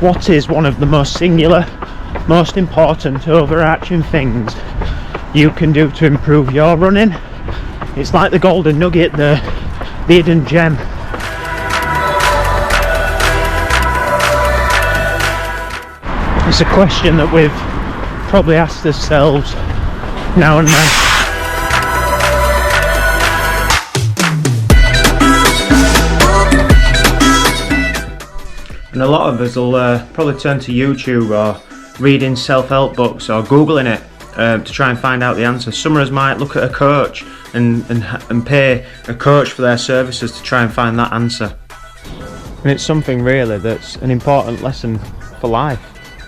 what is one of the most singular, most important overarching things you can do to improve your running. It's like the golden nugget, the hidden gem. It's a question that we've probably asked ourselves now and then. And a lot of us will probably turn to YouTube or reading self-help books or Googling it to try and find out the answer. Some of us might look at a coach and pay a coach for their services to try and find that answer. And it's something really that's an important lesson for life.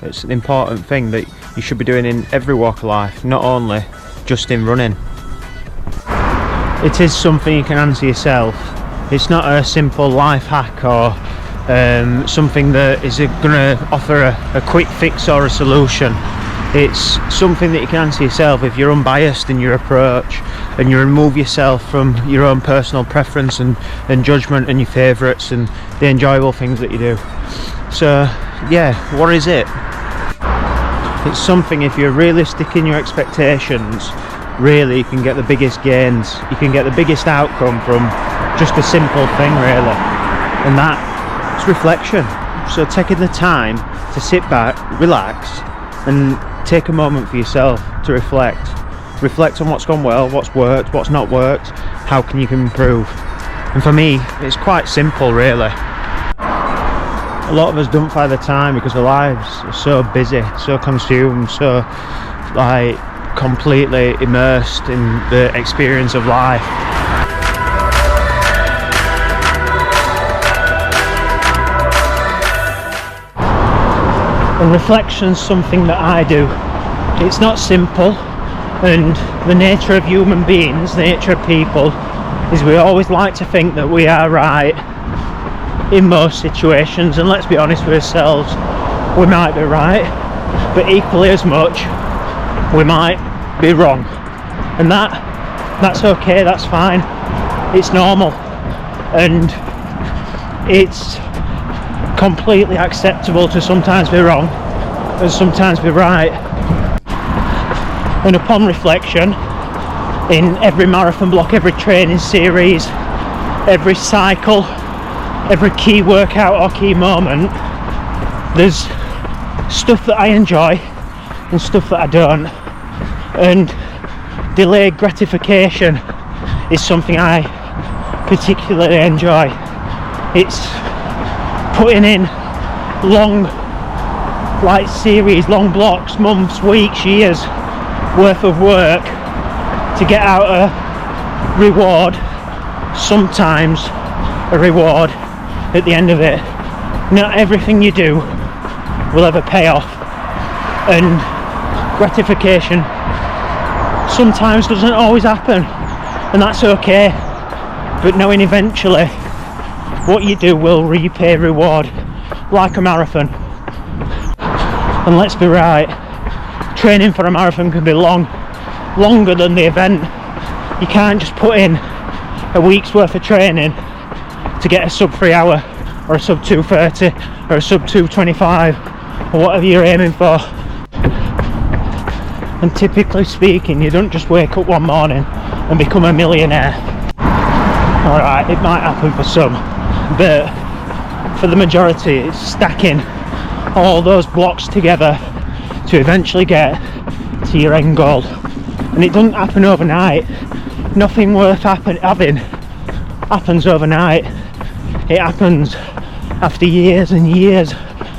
It's an important thing that you should be doing in every walk of life, not only just in running. It is something you can answer yourself. It's not a simple life hack or something that is going to offer a quick fix or a solution. It's something that you can answer yourself if you're unbiased in your approach and you remove yourself from your own personal preference and judgment and your favourites and the enjoyable things that you do. So yeah, what is it? It's something, if you're realistic in your expectations, really you can get the biggest gains, you can get the biggest outcome from just a simple thing really, and that's reflection. So taking the time to sit back, relax and take a moment for yourself to reflect on what's gone well, what's worked, what's not worked, how can you improve. And for me it's quite simple really. A lot of us don't find the time because our lives are so busy, so consumed, so like completely immersed in the experience of life. And reflection's something that I do. It's not simple, and the nature of human beings, the nature of people, is we always like to think that we are right in most situations, and let's be honest with ourselves, we might be right, but equally as much we might be wrong, and that's okay, that's fine, it's normal, and it's completely acceptable to sometimes be wrong and sometimes be right. And upon reflection, in every marathon block, every training series, every cycle, every key workout or key moment, there's stuff that I enjoy and stuff that I don't, and delayed gratification is something I particularly enjoy. It's putting in long series, long blocks, months, weeks, years worth of work to get out a reward, sometimes a reward at the end of it. Not everything you do will ever pay off, and gratification sometimes doesn't always happen, and that's okay, but knowing eventually what you do will repay reward, like a marathon. And let's be right, training for a marathon can be longer than the event. You can't just put in a week's worth of training to get a sub 3 hour or a sub 2:30 or a sub 2:25 or whatever you're aiming for. And typically speaking, you don't just wake up one morning and become a millionaire. Alright, it might happen for some, but for the majority it's stacking all those blocks together to eventually get to your end goal. And it doesn't happen overnight. Nothing worth having happens overnight. It happens after years and years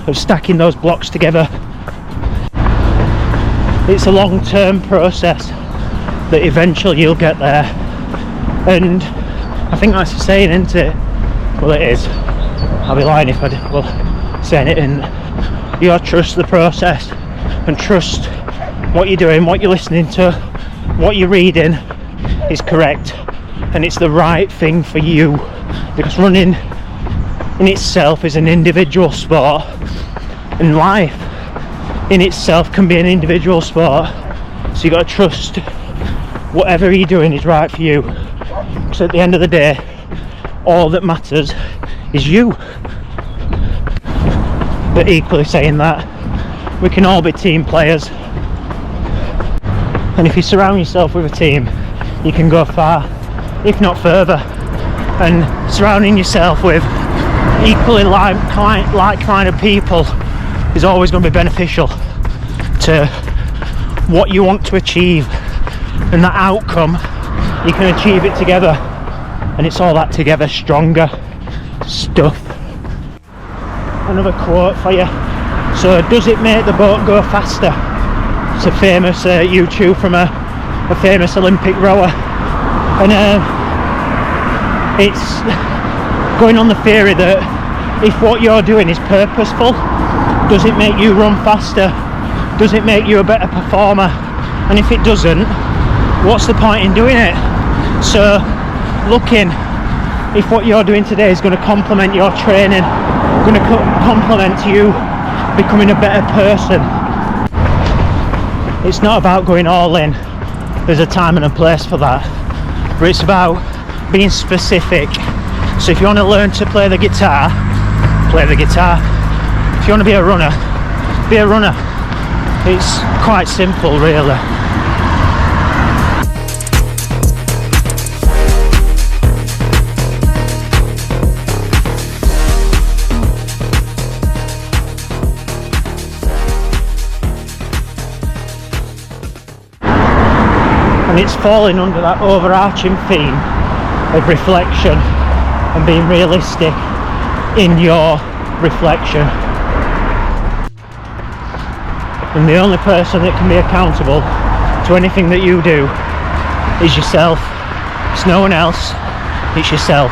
of stacking those blocks together. It's a long-term process that eventually you'll get there, and I think that's the saying, isn't it? Well, it is. I'll be lying if I did. Well, saying it in. You gotta trust the process and trust what you're doing, what you're listening to, what you're reading is correct, and it's the right thing for you, because running in itself is an individual sport, and life in itself can be an individual sport. So you got to trust whatever you're doing is right for you, because at the end of the day all that matters is you. but equally saying that we can all be team players, and if you surround yourself with a team, you can go far, if not further. And surrounding yourself with equally like-minded people is always going to be beneficial to what you want to achieve, and that outcome, you can achieve it together, and it's all that together stronger stuff. Another quote for you. So, does it make the boat go faster? It's a famous YouTube from a famous Olympic rower, and it's going on the theory that if what you're doing is purposeful, does it make you run faster? Does it make you a better performer? And if it doesn't, what's the point in doing it? So, looking if what you're doing today is going to complement your training, going to complement you becoming a better person. It's not about going all in. There's a time and a place for that, but it's about being specific. So if you want to learn to play the guitar, play the guitar. If you want to be a runner, be a runner. It's quite simple, really. And it's falling under that overarching theme of reflection and being realistic in your reflection. And the only person that can be accountable to anything that you do is yourself. It's no one else, it's yourself.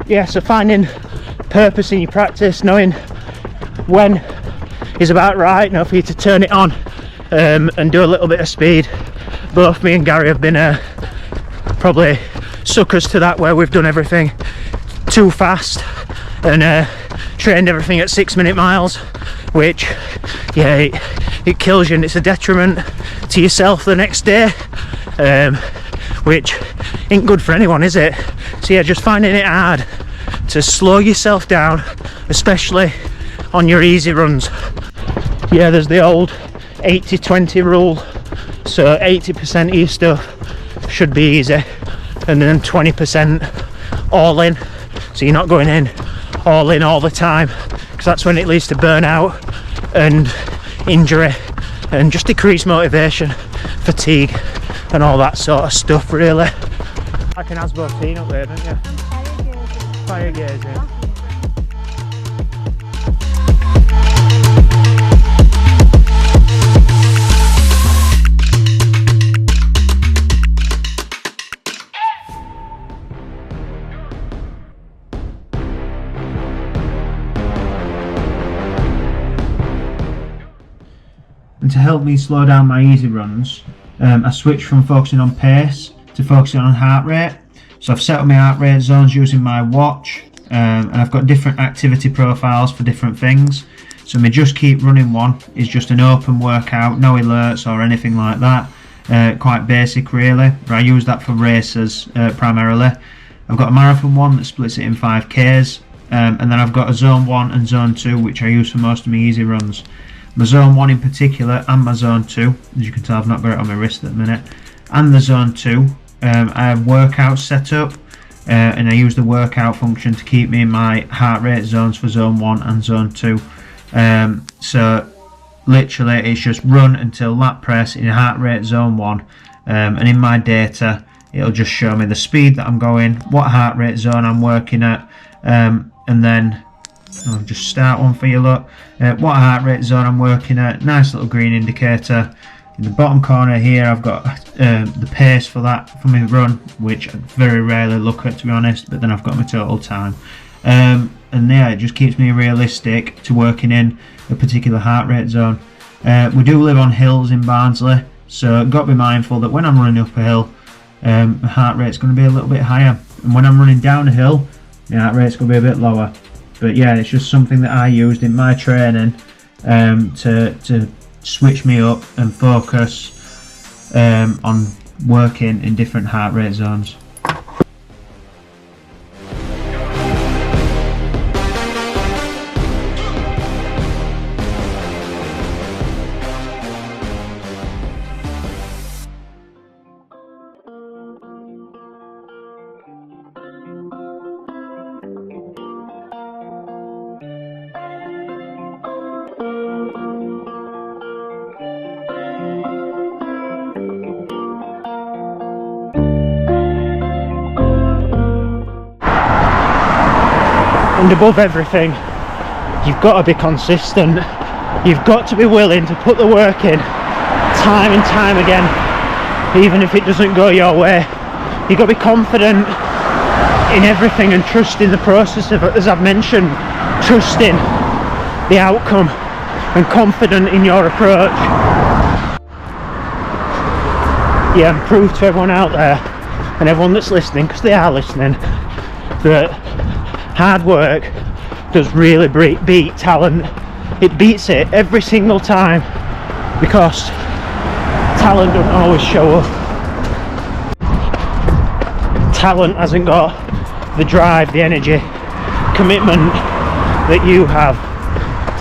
Yeah, so finding purpose in your practice, knowing when is about right, for you to turn it on and do a little bit of speed. Both me and Gary have been probably suckers to that, where we've done everything too fast and trained everything at 6-minute miles, which, yeah, it kills you, and it's a detriment to yourself the next day, which ain't good for anyone, is it? So yeah, just finding it hard to slow yourself down, especially on your easy runs. Yeah, there's the old 80-20 rule, so 80% of your stuff should be easy, and then 20% all in, so you're not going in all the time, because that's when it leads to burnout and injury and just decreased motivation, fatigue and all that sort of stuff, really. Like an Asbo teen up there, don't you? Fire gazing. And to help me slow down my easy runs, I switched from focusing on pace to focusing on heart rate. So I've set up my heart rate zones using my watch, and I've got different activity profiles for different things. So my Just Keep Running one is just an open workout, no alerts or anything like that, quite basic really, but I use that for races primarily. I've got a marathon one that splits it in 5Ks, and then I've got a zone 1 and zone 2 which I use for most of my easy runs. My zone 1 in particular and my zone 2, as you can tell I've not got it on my wrist at the minute, and the zone 2, I have workouts set up, and I use the workout function to keep me in my heart rate zones for zone 1 and zone 2. So literally it's just run until lat press in heart rate zone 1, and in my data it'll just show me the speed that I'm going, what heart rate zone I'm working at, and then I'll just start one for you, look, what heart rate zone I'm working at, nice little green indicator. In the bottom corner here I've got the pace for that, for my run, which I very rarely look at, to be honest, but then I've got my total time. And yeah, it just keeps me realistic to working in a particular heart rate zone. We do live on hills in Barnsley, so got to be mindful that when I'm running up a hill, my heart rate's going to be a little bit higher, and when I'm running down a hill, my heart rate's going to be a bit lower. But yeah, it's just something that I used in my training to switch me up and focus on working in different heart rate zones. And above everything, you've got to be consistent. You've got to be willing to put the work in time and time again, even if it doesn't go your way. You've got to be confident in everything and trust in the process of it, as I've mentioned, trusting the outcome and confident in your approach. Yeah, and prove to everyone out there and everyone that's listening, because they are listening, that hard work does really beat talent. It beats it every single time, because talent doesn't always show up. Talent hasn't got the drive, the energy, commitment that you have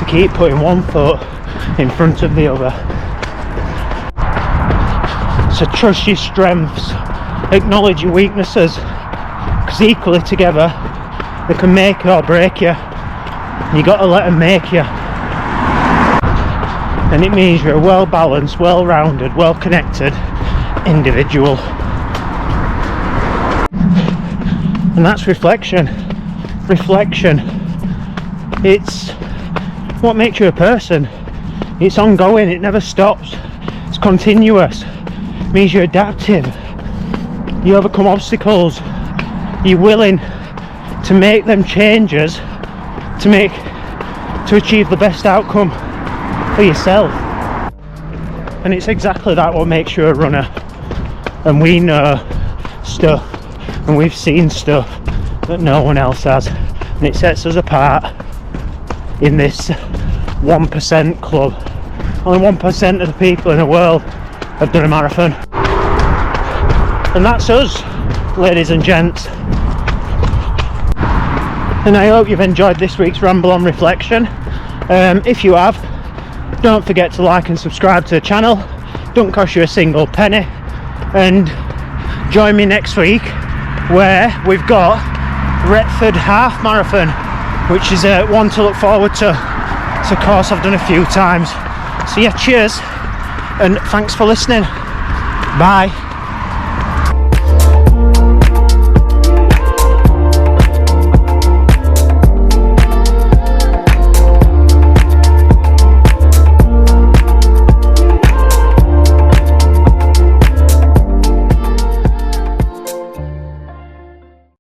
to keep putting one foot in front of the other. So trust your strengths, acknowledge your weaknesses, because equally together they can make or break you. You got to let them make you. And it means you're a well-balanced, well-rounded, well-connected individual. And that's reflection. Reflection. It's what makes you a person. It's ongoing, it never stops. It's continuous. It means you're adaptive. You overcome obstacles. You're willing to make them changes to achieve the best outcome for yourself. And it's exactly that what makes you a runner. And we know stuff, and we've seen stuff that no one else has, and it sets us apart in this 1% club. Only 1% of the people in the world have done a marathon, and that's us, ladies and gents. And I hope you've enjoyed this week's ramble on reflection. If you have, don't forget to like and subscribe to the channel. Don't cost you a single penny. And join me next week, where we've got Retford Half Marathon, which is one to look forward to. It's a course I've done a few times. So yeah, cheers and thanks for listening. Bye.